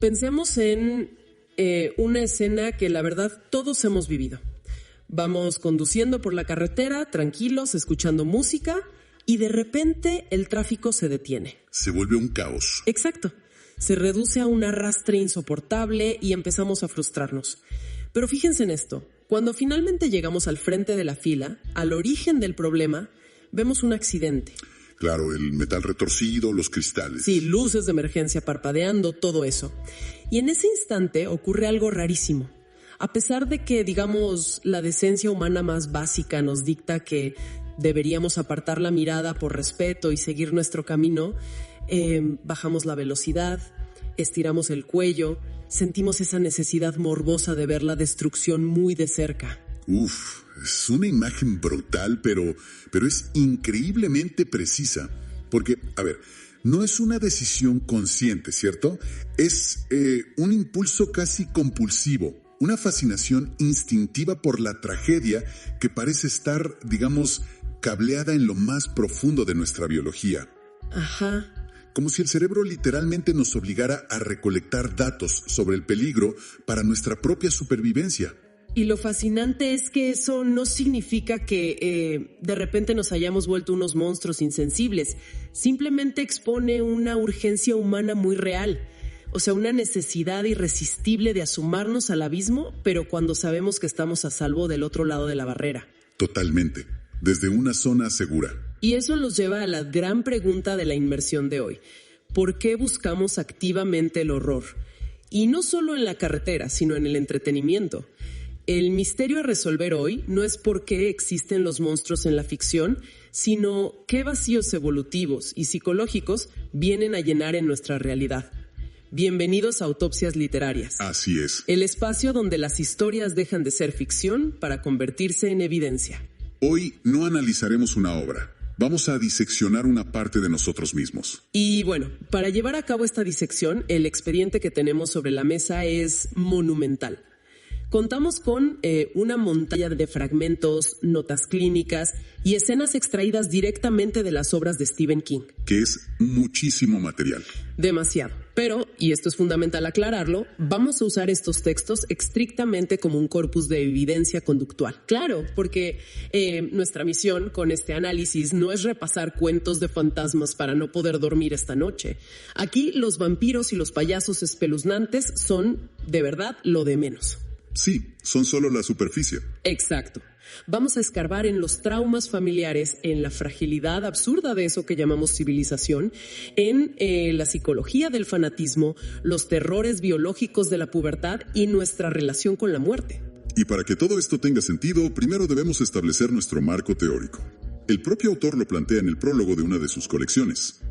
Pensemos en una escena que la verdad todos hemos vivido. Vamos conduciendo por la carretera, tranquilos, escuchando música, y de repente el tráfico se detiene. Se vuelve un caos. Exacto. Se reduce a un arrastre insoportable y empezamos a frustrarnos. Pero fíjense en esto. Cuando finalmente llegamos al frente de la fila, al origen del problema, vemos un accidente. Claro, el metal retorcido, los cristales. Sí, luces de emergencia parpadeando, todo eso. Y en ese instante ocurre algo rarísimo. A pesar de que, digamos, la decencia humana más básica nos dicta que deberíamos apartar la mirada por respeto y seguir nuestro camino, bajamos la velocidad, estiramos el cuello, sentimos esa necesidad morbosa de ver la destrucción muy de cerca. Uf, es una imagen brutal, pero es increíblemente precisa. Porque, a ver, no es una decisión consciente, ¿cierto? Es un impulso casi compulsivo, una fascinación instintiva por la tragedia que parece estar, digamos, cableada en lo más profundo de nuestra biología. Ajá. Como si el cerebro literalmente nos obligara a recolectar datos sobre el peligro para nuestra propia supervivencia. Y lo fascinante es que eso no significa que de repente nos hayamos vuelto unos monstruos insensibles. Simplemente expone una urgencia humana muy real. O sea, una necesidad irresistible de asomarnos al abismo, pero cuando sabemos que estamos a salvo del otro lado de la barrera. Totalmente. Desde una zona segura. Y eso nos lleva a la gran pregunta de la inmersión de hoy. ¿Por qué buscamos activamente el horror? Y no solo en la carretera, sino en el entretenimiento. El misterio a resolver hoy no es por qué existen los monstruos en la ficción, sino qué vacíos evolutivos y psicológicos vienen a llenar en nuestra realidad. Bienvenidos a Autopsias Literarias. Así es. El espacio donde las historias dejan de ser ficción para convertirse en evidencia. Hoy no analizaremos una obra. Vamos a diseccionar una parte de nosotros mismos. Y bueno, para llevar a cabo esta disección, el expediente que tenemos sobre la mesa es monumental. Contamos con una montaña de fragmentos, notas clínicas y escenas extraídas directamente de las obras de Stephen King. Que es muchísimo material. Demasiado. Pero, y esto es fundamental aclararlo, vamos a usar estos textos estrictamente como un corpus de evidencia conductual. Claro, porque nuestra misión con este análisis no es repasar cuentos de fantasmas para no poder dormir esta noche. Aquí los vampiros y los payasos espeluznantes son, de verdad, lo de menos. Sí, son solo la superficie. Exacto. Vamos a escarbar en los traumas familiares, en la fragilidad absurda de eso que llamamos civilización, en la psicología del fanatismo, los terrores biológicos de la pubertad y nuestra relación con la muerte. Y para que todo esto tenga sentido, primero debemos establecer nuestro marco teórico. El propio autor lo plantea en el prólogo de una de sus colecciones.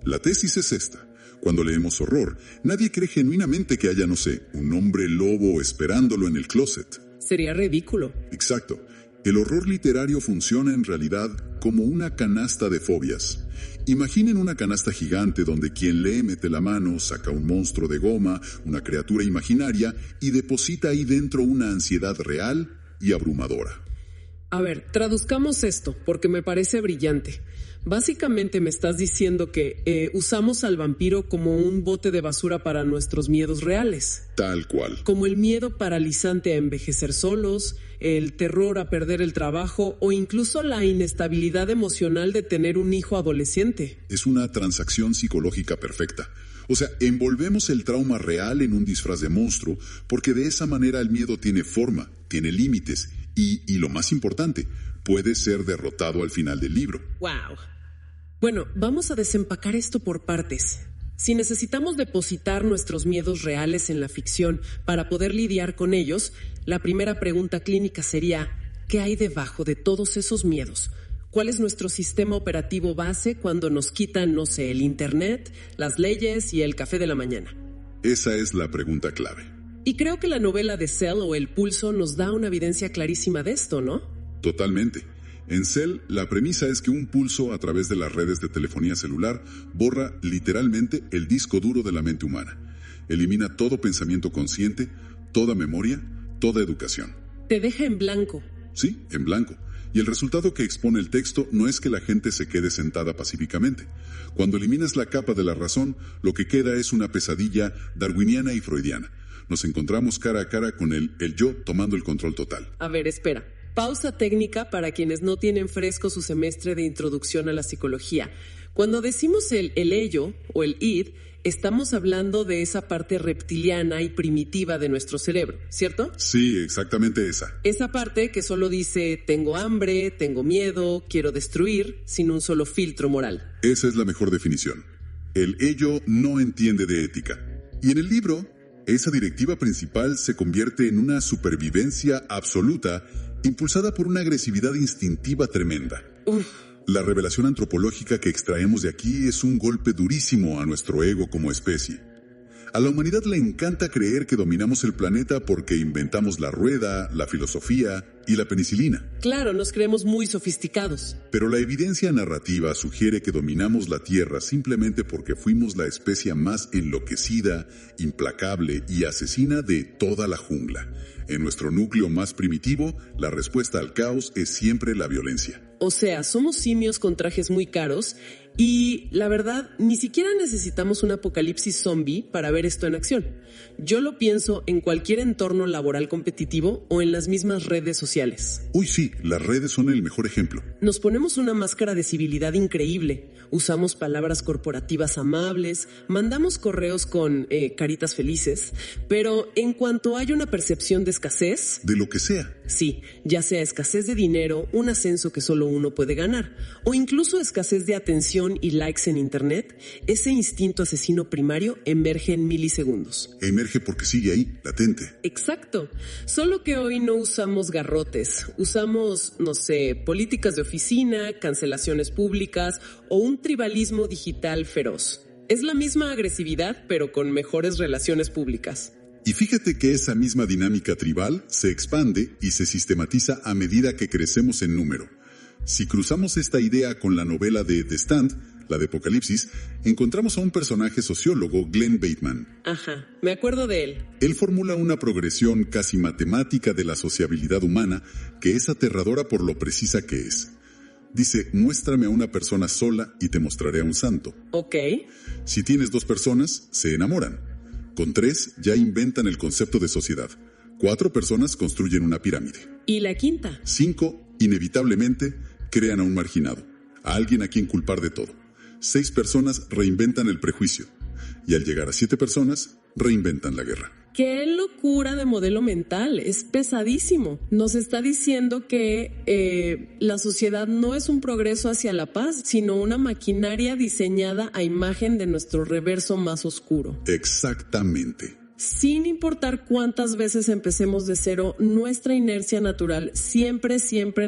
La tesis es esta. Cuando leemos horror, nadie cree genuinamente que haya, no sé, un hombre lobo esperándolo en el closet. Sería ridículo. Exacto. El horror literario funciona en realidad como una canasta de fobias. Imaginen una canasta gigante donde quien lee mete la mano, saca un monstruo de goma, una criatura imaginaria y deposita ahí dentro una ansiedad real y abrumadora. A ver, traduzcamos esto porque me parece brillante. Básicamente me estás diciendo que usamos al vampiro como un bote de basura para nuestros miedos reales. Tal cual. Como el miedo paralizante a envejecer solos, el terror a perder el trabajo o incluso la inestabilidad emocional de tener un hijo adolescente. Es una transacción psicológica perfecta. O sea, envolvemos el trauma real en un disfraz de monstruo porque de esa manera el miedo tiene forma, tiene límites y lo más importante, puede ser derrotado al final del libro. ¡Wow! Bueno, vamos a desempacar esto por partes. Si necesitamos depositar nuestros miedos reales en la ficción para poder lidiar con ellos, la primera pregunta clínica sería, ¿qué hay debajo de todos esos miedos? ¿Cuál es nuestro sistema operativo base cuando nos quitan, no sé, el internet, las leyes y el café de la mañana? Esa es la pregunta clave. Y creo que la novela de Cell o El Pulso nos da una evidencia clarísima de esto, ¿no? Totalmente. En Cell, la premisa es que un pulso a través de las redes de telefonía celular borra literalmente el disco duro de la mente humana. Elimina todo pensamiento consciente, toda memoria, toda educación. Te deja en blanco. Sí, en blanco. Y el resultado que expone el texto no es que la gente se quede sentada pacíficamente. Cuando eliminas la capa de la razón, lo que queda es una pesadilla darwiniana y freudiana. Nos encontramos cara a cara con el yo tomando el control total. A ver, espera. Pausa técnica para quienes no tienen fresco su semestre de introducción a la psicología. Cuando decimos el ello o el id, estamos hablando de esa parte reptiliana y primitiva de nuestro cerebro, ¿cierto? Sí, exactamente esa. Esa parte que solo dice tengo hambre, tengo miedo, quiero destruir, sin un solo filtro moral. Esa es la mejor definición. El ello no entiende de ética. Y en el libro, esa directiva principal se convierte en una supervivencia absoluta impulsada por una agresividad instintiva tremenda. Uf. La revelación antropológica que extraemos de aquí es un golpe durísimo a nuestro ego como especie. A la humanidad le encanta creer que dominamos el planeta porque inventamos la rueda, la filosofía y la penicilina. Claro, nos creemos muy sofisticados. Pero la evidencia narrativa sugiere que dominamos la Tierra simplemente porque fuimos la especie más enloquecida, implacable y asesina de toda la jungla. En nuestro núcleo más primitivo, la respuesta al caos es siempre la violencia. O sea, somos simios con trajes muy caros y, la verdad, ni siquiera necesitamos un apocalipsis zombie para ver esto en acción. Yo lo pienso en cualquier entorno laboral competitivo o en las mismas redes sociales. Uy, sí, las redes son el mejor ejemplo. Nos ponemos una máscara de civilidad increíble, usamos palabras corporativas amables, mandamos correos con caritas felices, pero en cuanto hay una percepción de escasez... De lo que sea. Sí, ya sea escasez de dinero, un ascenso que solo uno puede ganar, o incluso escasez de atención y likes en internet, ese instinto asesino primario emerge en milisegundos. Emerge porque sigue ahí, latente. Exacto, solo que hoy no usamos garrotes, usamos, no sé, políticas de oficina, cancelaciones públicas o un tribalismo digital feroz. Es la misma agresividad, pero con mejores relaciones públicas. Y fíjate que esa misma dinámica tribal se expande y se sistematiza a medida que crecemos en número. Si cruzamos esta idea con la novela de The Stand, la de Apocalipsis, encontramos a un personaje sociólogo, Glenn Bateman. Ajá, me acuerdo de él. Él formula una progresión casi matemática de la sociabilidad humana que es aterradora por lo precisa que es. Dice, muéstrame a una persona sola y te mostraré a un santo. Ok. Si tienes 2 personas, se enamoran. Con 3 ya inventan el concepto de sociedad. 4 personas construyen una pirámide. ¿Y la quinta? 5, inevitablemente, crean a un marginado, a alguien a quien culpar de todo. 6 personas reinventan el prejuicio. Y al llegar a 7 personas, reinventan la guerra. ¡Qué locura de modelo mental! Es pesadísimo. Nos está diciendo que la sociedad no es un progreso hacia la paz, sino una maquinaria diseñada a imagen de nuestro reverso más oscuro. Exactamente. Sin importar cuántas veces empecemos de cero, nuestra inercia natural siempre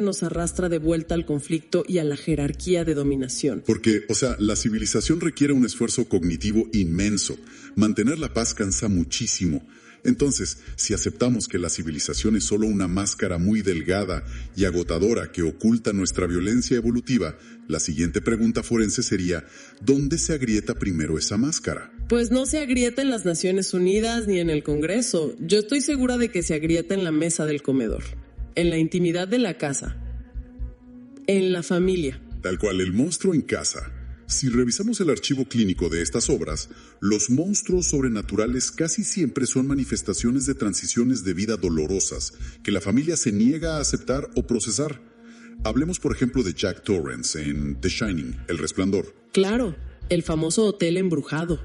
nos arrastra de vuelta al conflicto y a la jerarquía de dominación. Porque, la civilización requiere un esfuerzo cognitivo inmenso. Mantener la paz cansa muchísimo. Entonces, si aceptamos que la civilización es solo una máscara muy delgada y agotadora que oculta nuestra violencia evolutiva, la siguiente pregunta forense sería, ¿dónde se agrieta primero esa máscara? Pues no se agrieta en las Naciones Unidas ni en el Congreso. Yo estoy segura de que se agrieta en la mesa del comedor, en la intimidad de la casa, en la familia. Tal cual el monstruo en casa. Si revisamos el archivo clínico de estas obras, los monstruos sobrenaturales casi siempre son manifestaciones de transiciones de vida dolorosas que la familia se niega a aceptar o procesar. Hablemos, por ejemplo, de Jack Torrance en The Shining, El Resplandor. Claro, el famoso hotel embrujado.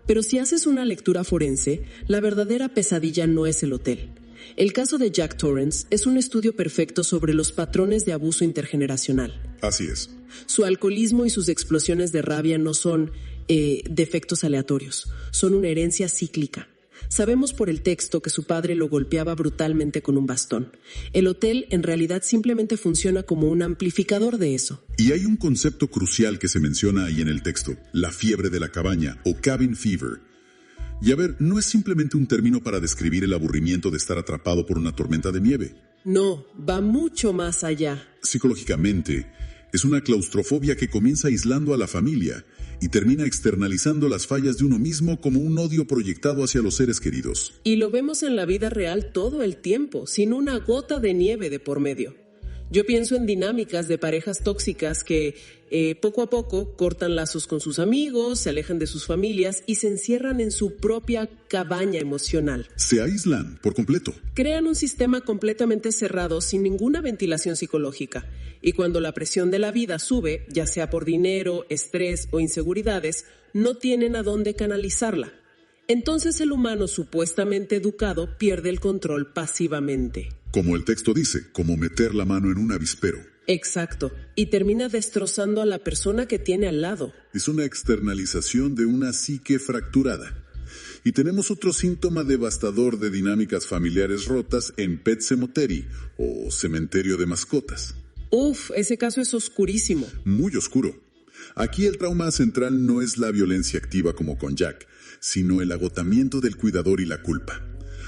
Pero si haces una lectura forense, la verdadera pesadilla no es el hotel. El caso de Jack Torrance es un estudio perfecto sobre los patrones de abuso intergeneracional. Así es. Su alcoholismo y sus explosiones de rabia no son defectos aleatorios, son una herencia cíclica. Sabemos por el texto que su padre lo golpeaba brutalmente con un bastón. El hotel en realidad simplemente funciona como un amplificador de eso. Y hay un concepto crucial que se menciona ahí en el texto, la fiebre de la cabaña o cabin fever. Y a ver, no es simplemente un término para describir el aburrimiento de estar atrapado por una tormenta de nieve. No, va mucho más allá. Psicológicamente, es una claustrofobia que comienza aislando a la familia y termina externalizando las fallas de uno mismo como un odio proyectado hacia los seres queridos. Y lo vemos en la vida real todo el tiempo, sin una gota de nieve de por medio. Yo pienso en dinámicas de parejas tóxicas que poco a poco cortan lazos con sus amigos, se alejan de sus familias y se encierran en su propia cabaña emocional. Se aíslan por completo. Crean un sistema completamente cerrado sin ninguna ventilación psicológica. Y cuando la presión de la vida sube, ya sea por dinero, estrés o inseguridades, no tienen a dónde canalizarla. Entonces el humano supuestamente educado pierde el control pasivamente. Como el texto dice, como meter la mano en un avispero. Exacto, y termina destrozando a la persona que tiene al lado. Es una externalización de una psique fracturada. Y tenemos otro síntoma devastador de dinámicas familiares rotas en Pet Sematary o cementerio de mascotas. Uf, ese caso es oscurísimo. Muy oscuro. Aquí el trauma central no es la violencia activa como con Jack, sino el agotamiento del cuidador y la culpa.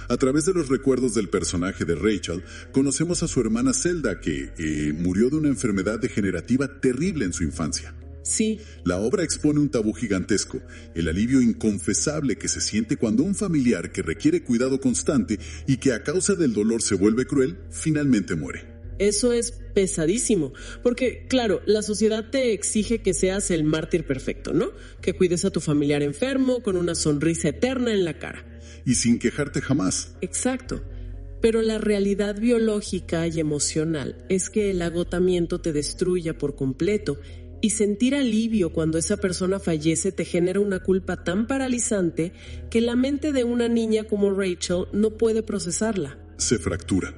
A través de los recuerdos del personaje de Rachel, conocemos a su hermana Zelda, que murió de una enfermedad degenerativa terrible en su infancia. Sí. La obra expone un tabú gigantesco, el alivio inconfesable que se siente cuando un familiar que requiere cuidado constante y que a causa del dolor se vuelve cruel, finalmente muere. Eso es pesadísimo, porque claro, la sociedad te exige que seas el mártir perfecto, ¿no? Que cuides a tu familiar enfermo con una sonrisa eterna en la cara. Y sin quejarte jamás. Exacto. Pero la realidad biológica y emocional es que el agotamiento te destruye por completo y sentir alivio cuando esa persona fallece te genera una culpa tan paralizante que la mente de una niña como Rachel no puede procesarla. Se fractura.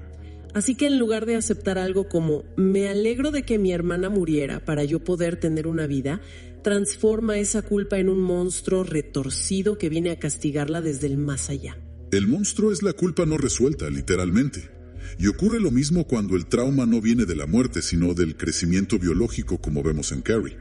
Así que en lugar de aceptar algo como me alegro de que mi hermana muriera para yo poder tener una vida, transforma esa culpa en un monstruo retorcido que viene a castigarla desde el más allá. El monstruo es la culpa no resuelta, literalmente. Y ocurre lo mismo cuando el trauma no viene de la muerte, sino del crecimiento biológico, como vemos en Carrie.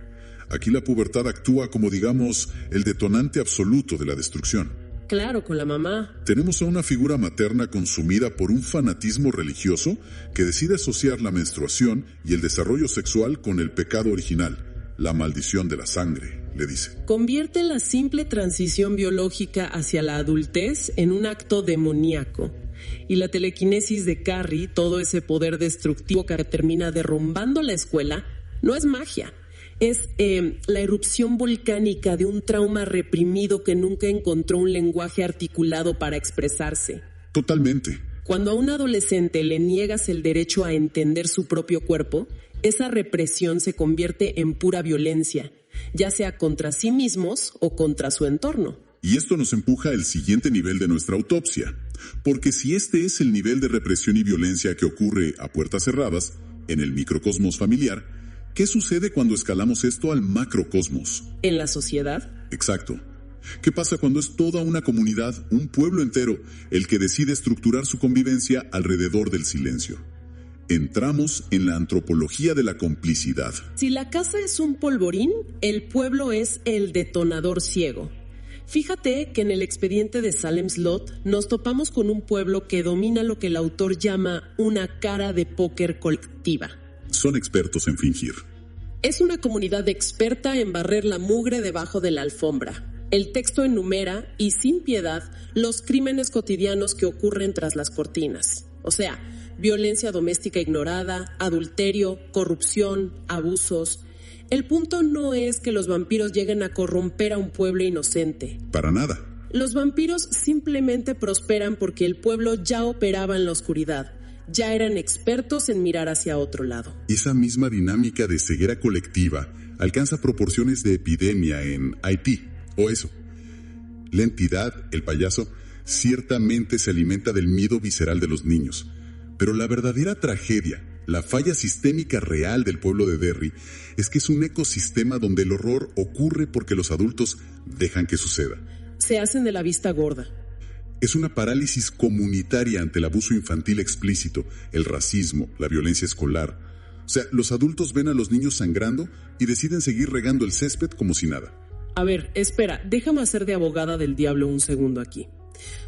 Aquí la pubertad actúa como, digamos, el detonante absoluto de la destrucción. Claro, con la mamá. Tenemos a una figura materna consumida por un fanatismo religioso que decide asociar la menstruación y el desarrollo sexual con el pecado original, la maldición de la sangre, le dice. Convierte la simple transición biológica hacia la adultez en un acto demoníaco. Y la telequinesis de Carrie, todo ese poder destructivo que termina derrumbando la escuela, no es magia. Es la erupción volcánica de un trauma reprimido que nunca encontró un lenguaje articulado para expresarse. Totalmente. Cuando a un adolescente le niegas el derecho a entender su propio cuerpo, esa represión se convierte en pura violencia, ya sea contra sí mismos o contra su entorno. Y esto nos empuja al siguiente nivel de nuestra autopsia, porque si este es el nivel de represión y violencia que ocurre a puertas cerradas, en el microcosmos familiar, ¿qué sucede cuando escalamos esto al macrocosmos? ¿En la sociedad? Exacto. ¿Qué pasa cuando es toda una comunidad, un pueblo entero, el que decide estructurar su convivencia alrededor del silencio? Entramos en la antropología de la complicidad. Si la casa es un polvorín, el pueblo es el detonador ciego. Fíjate que en el expediente de Salem Slot nos topamos con un pueblo que domina lo que el autor llama una cara de póker colectiva. Son expertos en fingir. Es una comunidad experta en barrer la mugre debajo de la alfombra. El texto enumera, y sin piedad, los crímenes cotidianos que ocurren tras las cortinas. O sea, violencia doméstica ignorada, adulterio, corrupción, abusos. El punto no es que los vampiros lleguen a corromper a un pueblo inocente. Para nada. Los vampiros simplemente prosperan porque el pueblo ya operaba en la oscuridad. Ya eran expertos en mirar hacia otro lado. Esa misma dinámica de ceguera colectiva alcanza proporciones de epidemia en Haití, o eso. La entidad, el payaso, ciertamente se alimenta del miedo visceral de los niños. Pero la verdadera tragedia, la falla sistémica real del pueblo de Derry, es que es un ecosistema donde el horror ocurre porque los adultos dejan que suceda. Se hacen de la vista gorda. Es una parálisis comunitaria ante el abuso infantil explícito, el racismo, la violencia escolar. O sea, los adultos ven a los niños sangrando y deciden seguir regando el césped como si nada. A ver, espera, déjame hacer de abogada del diablo un segundo aquí.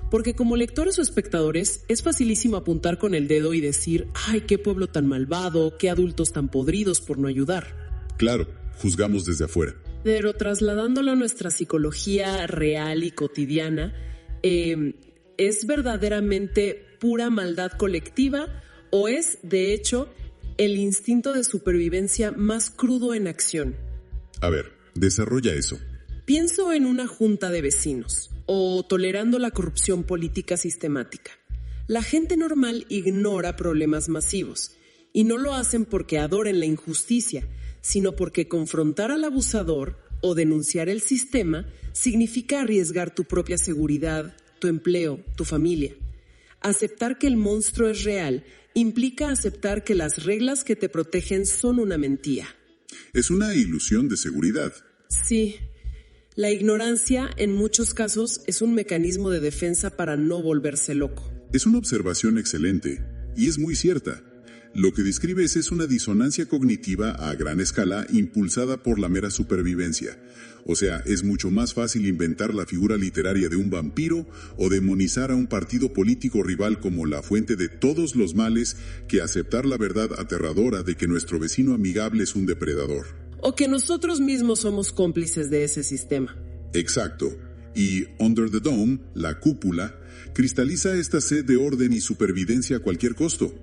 Porque como lectores o espectadores, es facilísimo apuntar con el dedo y decir, ¡ay, qué pueblo tan malvado, qué adultos tan podridos por no ayudar! Claro, juzgamos desde afuera. Pero trasladándolo a nuestra psicología real y cotidiana, ¿es verdaderamente pura maldad colectiva o es, de hecho, el instinto de supervivencia más crudo en acción. A ver, desarrolla eso. Pienso en una junta de vecinos o tolerando la corrupción política sistemática. La gente normal ignora problemas masivos y no lo hacen porque adoren la injusticia, sino porque confrontar al abusador o denunciar el sistema significa arriesgar tu propia seguridad, tu empleo, tu familia. Aceptar que el monstruo es real implica aceptar que las reglas que te protegen son una mentira. Es una ilusión de seguridad. Sí. La ignorancia, en muchos casos, es un mecanismo de defensa para no volverse loco. Es una observación excelente, y es muy cierta. Lo que describes es una disonancia cognitiva a gran escala impulsada por la mera supervivencia. O sea, es mucho más fácil inventar la figura literaria de un vampiro o demonizar a un partido político rival como la fuente de todos los males que aceptar la verdad aterradora de que nuestro vecino amigable es un depredador. O que nosotros mismos somos cómplices de ese sistema. Exacto. Y Under the Dome, la cúpula, cristaliza esta sed de orden y supervivencia a cualquier costo.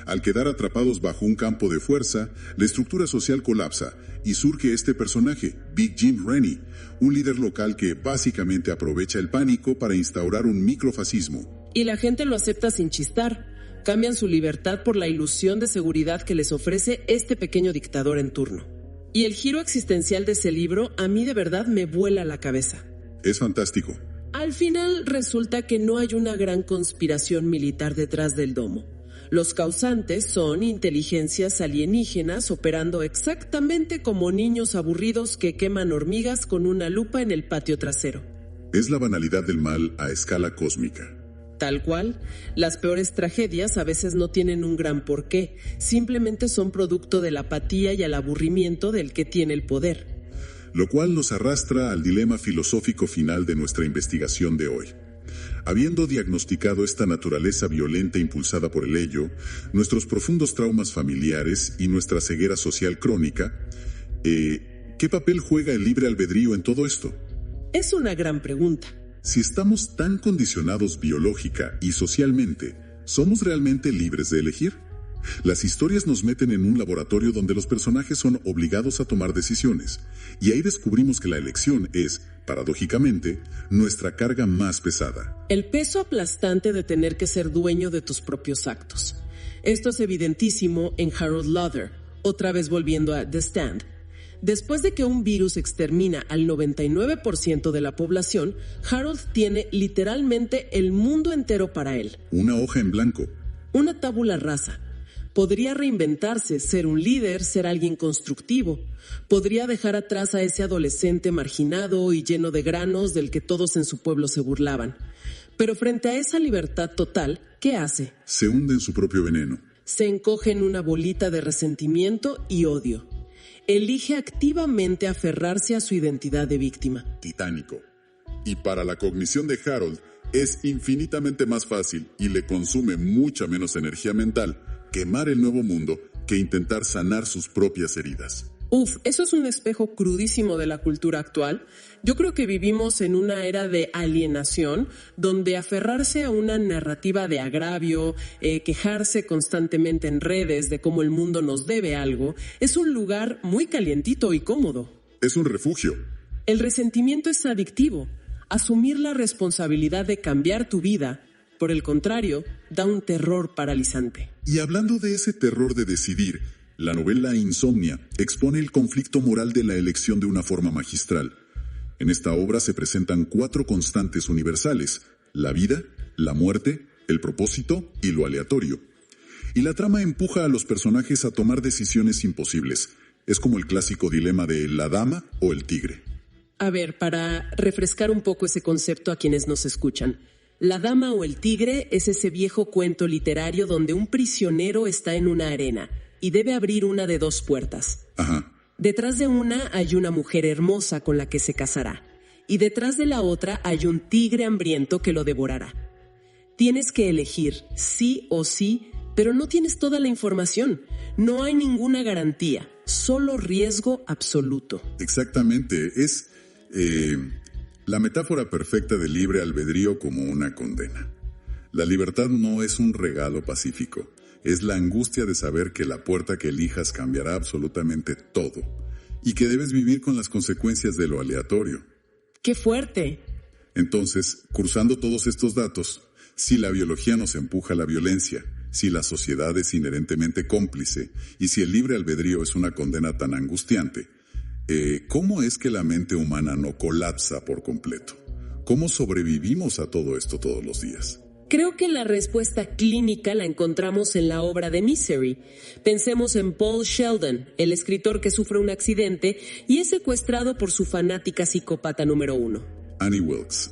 Al quedar atrapados bajo un campo de fuerza, la estructura social colapsa y surge este personaje, Big Jim Rennie, un líder local que básicamente aprovecha el pánico para instaurar un microfascismo. Y la gente lo acepta sin chistar. Cambian su libertad por la ilusión de seguridad que les ofrece este pequeño dictador en turno. Y el giro existencial de ese libro a mí de verdad me vuela la cabeza. Es fantástico. Al final resulta que no hay una gran conspiración militar detrás del domo. Los causantes son inteligencias alienígenas operando exactamente como niños aburridos que queman hormigas con una lupa en el patio trasero. Es la banalidad del mal a escala cósmica. Tal cual, las peores tragedias a veces no tienen un gran porqué, simplemente son producto de la apatía y el aburrimiento del que tiene el poder. Lo cual nos arrastra al dilema filosófico final de nuestra investigación de hoy. Habiendo diagnosticado esta naturaleza violenta impulsada por el ello, nuestros profundos traumas familiares y nuestra ceguera social crónica, ¿qué papel juega el libre albedrío en todo esto? Es una gran pregunta. Si estamos tan condicionados biológica y socialmente, ¿somos realmente libres de elegir? Las historias nos meten en un laboratorio donde los personajes son obligados a tomar decisiones, y ahí descubrimos que la elección es, paradójicamente, nuestra carga más pesada. El peso aplastante de tener que ser dueño de tus propios actos. Esto es evidentísimo en Harold Lauder, otra vez volviendo a The Stand. Después de que un virus extermina al 99% de la población, Harold tiene literalmente el mundo entero para él. Una hoja en blanco. Una tabula rasa. Podría reinventarse, ser un líder, ser alguien constructivo. Podría dejar atrás a ese adolescente marginado y lleno de granos del que todos en su pueblo se burlaban. Pero frente a esa libertad total, ¿qué hace? Se hunde en su propio veneno. Se encoge en una bolita de resentimiento y odio. Elige activamente aferrarse a su identidad de víctima. Titánico. Y para la cognición de Harold, es infinitamente más fácil y le consume mucha menos energía mental quemar el nuevo mundo que intentar sanar sus propias heridas. Eso es un espejo crudísimo de la cultura actual. Yo creo que vivimos en una era de alienación, donde aferrarse a una narrativa de agravio, quejarse constantemente en redes de cómo el mundo nos debe algo, es un lugar muy calientito y cómodo. Es un refugio. El resentimiento es adictivo. Asumir la responsabilidad de cambiar tu vida, por el contrario, da un terror paralizante. Y hablando de ese terror de decidir, la novela Insomnia expone el conflicto moral de la elección de una forma magistral. En esta obra se presentan 4 constantes universales: la vida, la muerte, el propósito y lo aleatorio. Y la trama empuja a los personajes a tomar decisiones imposibles. Es como el clásico dilema de la dama o el tigre. A ver, para refrescar un poco ese concepto a quienes nos escuchan. La dama o el tigre es ese viejo cuento literario donde un prisionero está en una arena y debe abrir una de 2 puertas. Ajá. Detrás de una hay una mujer hermosa con la que se casará, y detrás de la otra hay un tigre hambriento que lo devorará. Tienes que elegir sí o sí, pero no tienes toda la información. No hay ninguna garantía, solo riesgo absoluto. Exactamente, es la metáfora perfecta del libre albedrío como una condena. La libertad no es un regalo pacífico, Es la angustia de saber que la puerta que elijas cambiará absolutamente todo y que debes vivir con las consecuencias de lo aleatorio. ¡Qué fuerte! Entonces, cruzando todos estos datos, si la biología nos empuja a la violencia, si la sociedad es inherentemente cómplice y si el libre albedrío es una condena tan angustiante, ¿cómo es que la mente humana no colapsa por completo? ¿Cómo sobrevivimos a todo esto todos los días? Creo que la respuesta clínica la encontramos en la obra de Misery. Pensemos en Paul Sheldon, el escritor que sufre un accidente y es secuestrado por su fanática psicópata número 1. Annie Wilkes.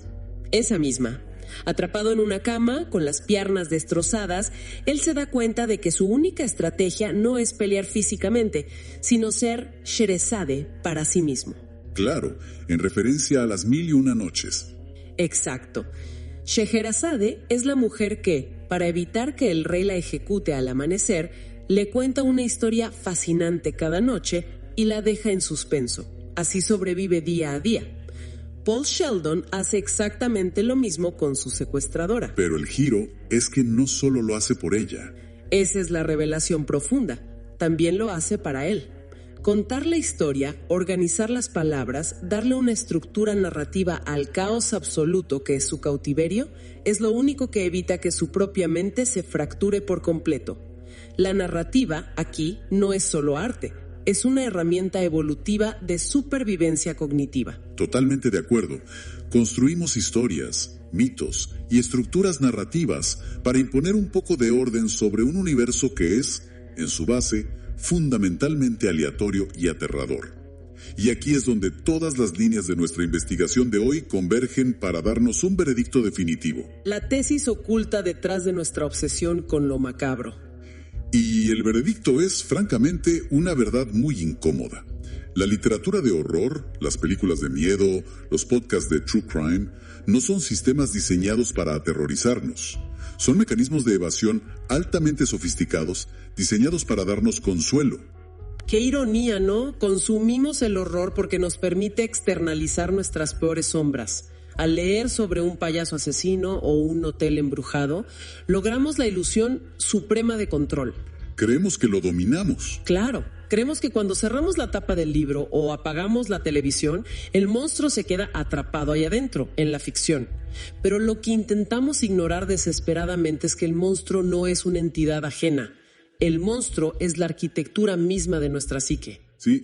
Esa misma. Atrapado en una cama, con las piernas destrozadas, él se da cuenta de que su única estrategia no es pelear físicamente, sino ser Sherazade para sí mismo. Claro, en referencia a las 1001 noches. Exacto. Scheherazade es la mujer que, para evitar que el rey la ejecute al amanecer, le cuenta una historia fascinante cada noche y la deja en suspenso. Así sobrevive día a día. Paul Sheldon hace exactamente lo mismo con su secuestradora. Pero el giro es que no solo lo hace por ella. Esa es la revelación profunda. También lo hace para él. Contar la historia, organizar las palabras, darle una estructura narrativa al caos absoluto que es su cautiverio, es lo único que evita que su propia mente se fracture por completo. La narrativa, aquí, no es solo arte, es una herramienta evolutiva de supervivencia cognitiva. Totalmente de acuerdo. Construimos historias, mitos y estructuras narrativas para imponer un poco de orden sobre un universo que es, en su base, fundamentalmente aleatorio y aterrador. Y aquí es donde todas las líneas de nuestra investigación de hoy convergen para darnos un veredicto definitivo. La tesis oculta detrás de nuestra obsesión con lo macabro. Y el veredicto es, francamente, una verdad muy incómoda. La literatura de horror, las películas de miedo, los podcasts de true crime, no son sistemas diseñados para aterrorizarnos. Son mecanismos de evasión altamente sofisticados, diseñados para darnos consuelo. Qué ironía, ¿no? Consumimos el horror porque nos permite externalizar nuestras peores sombras. Al leer sobre un payaso asesino o un hotel embrujado, logramos la ilusión suprema de control. Creemos que lo dominamos. Claro, creemos que cuando cerramos la tapa del libro o apagamos la televisión, el monstruo se queda atrapado ahí adentro, en la ficción. Pero lo que intentamos ignorar desesperadamente es que el monstruo no es una entidad ajena. El monstruo es la arquitectura misma de nuestra psique. Sí.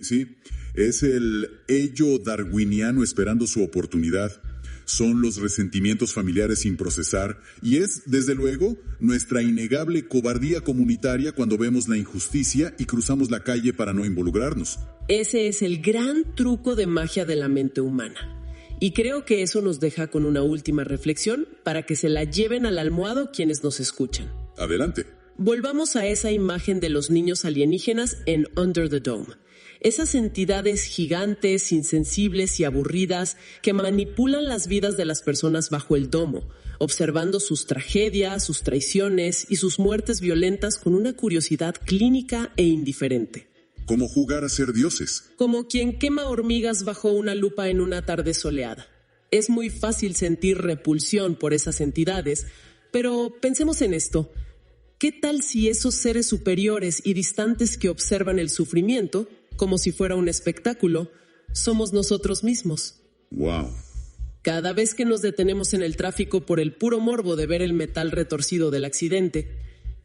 Es el ello darwiniano esperando su oportunidad. Son los resentimientos familiares sin procesar y es, desde luego, nuestra innegable cobardía comunitaria cuando vemos la injusticia y cruzamos la calle para no involucrarnos. Ese es el gran truco de magia de la mente humana. Y creo que eso nos deja con una última reflexión para que se la lleven al almohado quienes nos escuchan. Adelante. Volvamos a esa imagen de los niños alienígenas en Under the Dome. Esas entidades gigantes, insensibles y aburridas que manipulan las vidas de las personas bajo el domo, observando sus tragedias, sus traiciones y sus muertes violentas con una curiosidad clínica e indiferente. Como jugar a ser dioses. Como quien quema hormigas bajo una lupa en una tarde soleada. Es muy fácil sentir repulsión por esas entidades, pero pensemos en esto. ¿Qué tal si esos seres superiores y distantes que observan el sufrimiento, como si fuera un espectáculo, somos nosotros mismos? ¡Wow! Cada vez que nos detenemos en el tráfico por el puro morbo de ver el metal retorcido del accidente,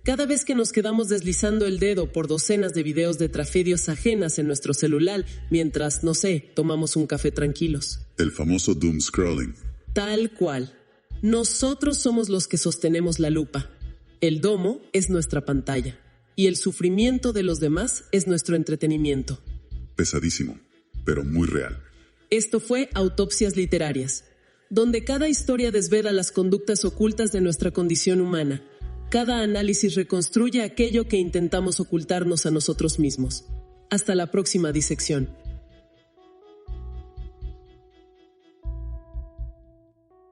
cada vez que nos quedamos deslizando el dedo por docenas de videos de tragedias ajenas en nuestro celular mientras, no sé, tomamos un café tranquilos. El famoso doom scrolling. Tal cual. Nosotros somos los que sostenemos la lupa. El domo es nuestra pantalla. Y el sufrimiento de los demás es nuestro entretenimiento. Pesadísimo, pero muy real. Esto fue Autopsias Literarias, donde cada historia desvela las conductas ocultas de nuestra condición humana. Cada análisis reconstruye aquello que intentamos ocultarnos a nosotros mismos. Hasta la próxima disección.